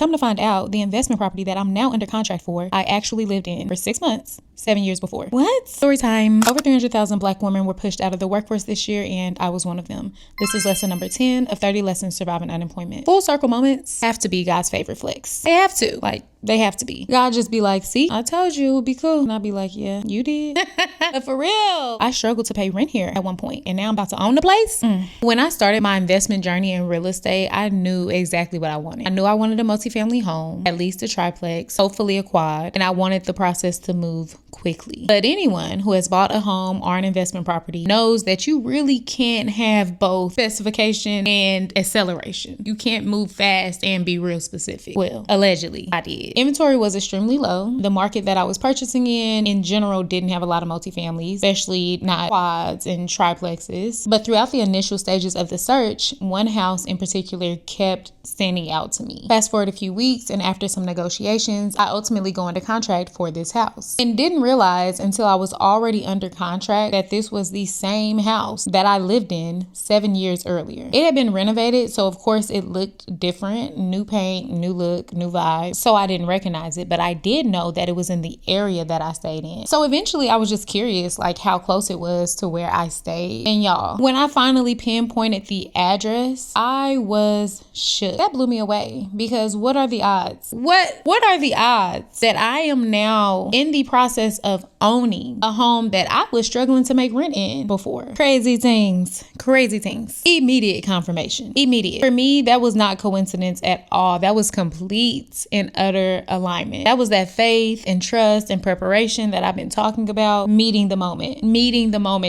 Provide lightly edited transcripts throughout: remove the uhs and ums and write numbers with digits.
Come to find out, the investment property that I'm now under contract for, I actually lived in for 6 months, 7 years before. What? Story time. Over 300,000 Black women were pushed out of the workforce this year, and I was one of them. This is lesson number 10 of 30 lessons surviving unemployment. Full circle moments have to be God's favorite flex. They have to. They have to be. God just be like, see, I told you it would be cool. And I'll be like, yeah, you did. But for real, I struggled to pay rent here at one point, and now I'm about to own the place. When I started my investment journey in real estate, I knew exactly what I wanted. I knew I wanted a multifamily home, at least a triplex, hopefully a quad, and I wanted the process to move quickly. But anyone who has bought a home or an investment property knows that you really can't have both specification and acceleration. You can't move fast and be real specific. Well, allegedly, I did. Inventory was extremely low. The market that I was purchasing in general, didn't have a lot of multifamilies, especially not quads and triplexes. But throughout the initial stages of the search, one house in particular kept standing out to me. Fast forward a few weeks, and after some negotiations, I ultimately go into contract for this house. And didn't realize until I was already under contract that this was the same house that I lived in 7 years earlier. It had been renovated, so of course it looked different. New paint, new look, new vibe. So I didn't recognize it, but I did know that it was in the area that I stayed in. So eventually I was just curious how close it was to where I stayed. And y'all, when I finally pinpointed the address, I was shook. That blew me away, because what are the odds? What are the odds that I am now in the process of owning a home that I was struggling to make rent in before? Crazy things. Immediate confirmation. Immediate. For me, that was not coincidence at all. That was complete and utter alignment. That was that faith and trust and preparation that I've been talking about. Meeting the moment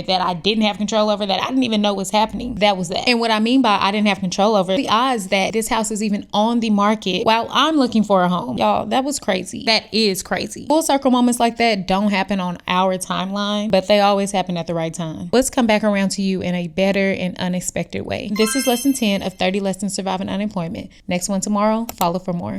that I didn't have control over, that I didn't even know was happening. That was that. And what I mean by I didn't have control over, the odds that this house is even on the market while I'm looking for a home. Y'all, that was crazy. That is crazy. Full circle moments like that don't happen on our timeline, but they always happen at the right time. Let's come back around to you in a better and unexpected way. This is lesson 10 of 30 lessons surviving unemployment. Next one tomorrow. Follow for more.